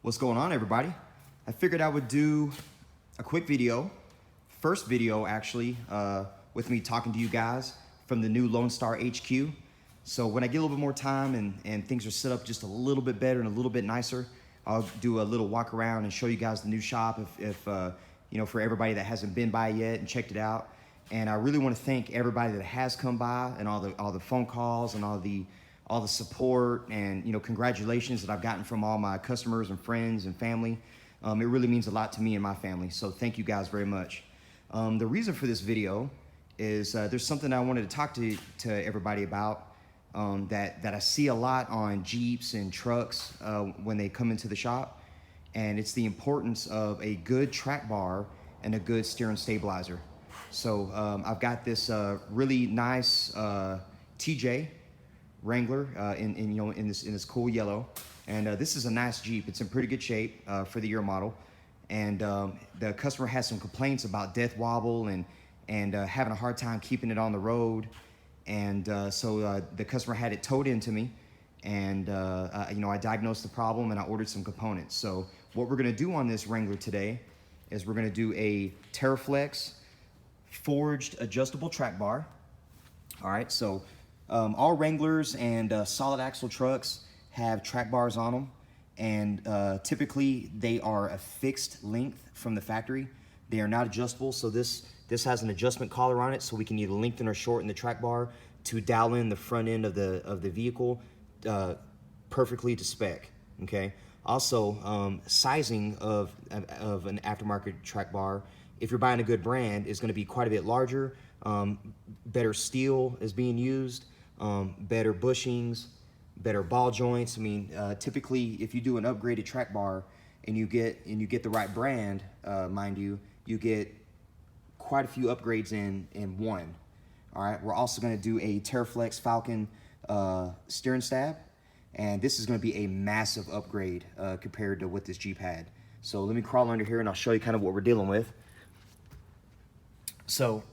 What's going on, everybody? I figured I would do a quick video, first video actually, with me talking to you guys from the new Lone Star HQ. So when I get a little bit more time and things are set up just a little bit better and a little bit nicer, I'll do a little walk around and show you guys the new shop if you know, for everybody that hasn't been by yet and checked it out. And I really want to thank everybody that has come by and all the phone calls and all the support and, you know, congratulations that I've gotten from all my customers and friends and family. It really means a lot to me and my family. So thank you guys very much. The reason for this video is there's something I wanted to talk to everybody about that I see a lot on Jeeps and trucks when they come into the shop. And it's the importance of a good track bar and a good steering stabilizer. So I've got this really nice TJ Wrangler in this cool yellow, and this is a nice Jeep. It's in pretty good shape for the year model, and the customer has some complaints about death wobble and having a hard time keeping it on the road, and so the customer had it towed in to me, and you know, I diagnosed the problem and I ordered some components. So what we're gonna do on this Wrangler today is we're gonna do a Teraflex forged adjustable track bar. All right, so all Wranglers and solid axle trucks have track bars on them, and typically they are a fixed length from the factory. They are not adjustable, so this has an adjustment collar on it, so we can either lengthen or shorten the track bar to dial in the front end of the vehicle perfectly to spec. Okay. Also, sizing of an aftermarket track bar, if you're buying a good brand, is going to be quite a bit larger. Better steel is being used, better bushings, better ball joints. I mean, typically, if you do an upgraded track bar and you get the right brand, mind you, you get quite a few upgrades in one. All right, we're also going to do a Teraflex Falcon steering stab, and this is going to be a massive upgrade compared to what this Jeep had. So let me crawl under here and I'll show you kind of what we're dealing with. So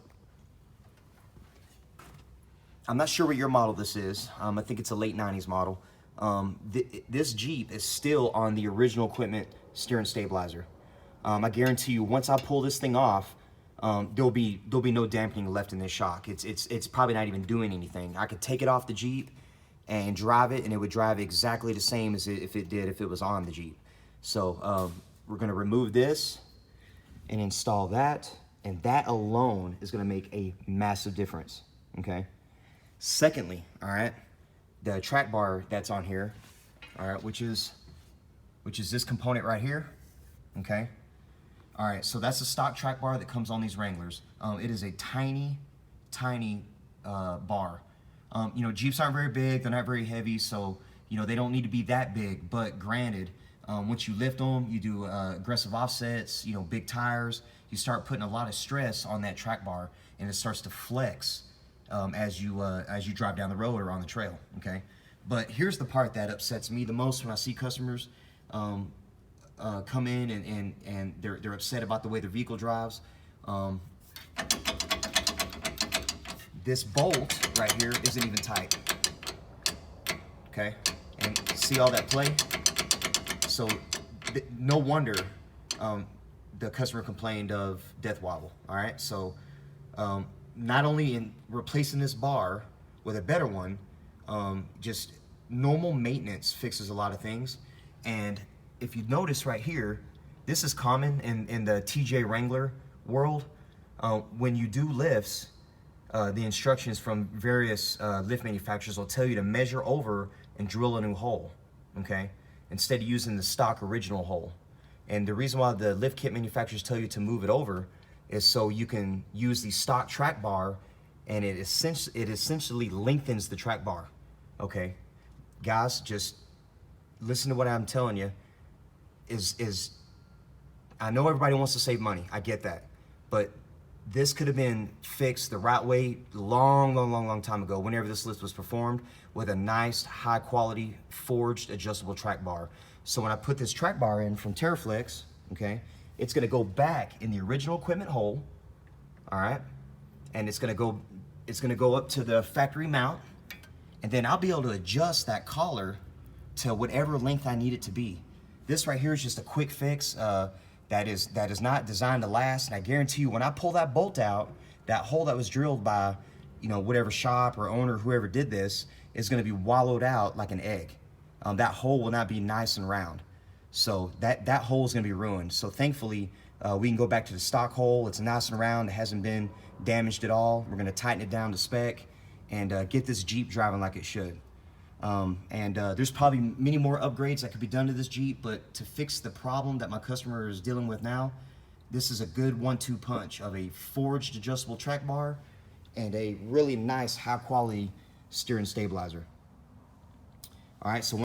I'm not sure what your model this is. I think it's a late 90s model. This Jeep is still on the original equipment steering stabilizer. I guarantee you, once I pull this thing off, there'll be no dampening left in this shock. It's probably not even doing anything. I could take it off the Jeep and drive it, and it would drive exactly the same as if it was on the Jeep. So we're gonna remove this and install that, and that alone is gonna make a massive difference, okay? Secondly, all right, the track bar that's on here, all right, which is this component right here, okay? All right, so that's a stock track bar that comes on these Wranglers. It is a tiny bar. You know, Jeeps aren't very big, they're not very heavy, so, you know, they don't need to be that big, but granted, once you lift them, you do aggressive offsets, you know, big tires, you start putting a lot of stress on that track bar, and it starts to flex as you drive down the road or on the trail, okay? But here's the part that upsets me the most when I see customers come in and they're upset about the way their vehicle drives. This bolt right here isn't even tight, okay? And see all that play? So no wonder the customer complained of death wobble, all right? So not only in replacing this bar with a better one, just normal maintenance fixes a lot of things. And if you notice right here, this is common in the TJ Wrangler world. When you do lifts, the instructions from various lift manufacturers will tell you to measure over and drill a new hole, okay? Instead of using the stock original hole. And the reason why the lift kit manufacturers tell you to move it over is so you can use the stock track bar, and it essentially lengthens the track bar, okay? Guys, just listen to what I'm telling you. I know everybody wants to save money, I get that, but this could have been fixed the right way long time ago, whenever this lift was performed, with a nice, high quality, forged, adjustable track bar. So when I put this track bar in from Teraflex, okay, it's gonna go back in the original equipment hole, all right? And it's gonna go up to the factory mount, and then I'll be able to adjust that collar to whatever length I need it to be. This right here is just a quick fix that is not designed to last. And I guarantee you, when I pull that bolt out, that hole that was drilled by, you know, whatever shop or owner, whoever did this, is going to be wallowed out like an egg. That hole will not be nice and round. So that hole is going to be ruined. So thankfully, we can go back to the stock hole. It's nice and round. It hasn't been damaged at all. We're going to tighten it down to spec and get this Jeep driving like it should. There's probably many more upgrades that could be done to this Jeep, but to fix the problem that my customer is dealing with now, this is a good 1-2 punch of a forged adjustable track bar and a really nice high quality steering stabilizer. All right, so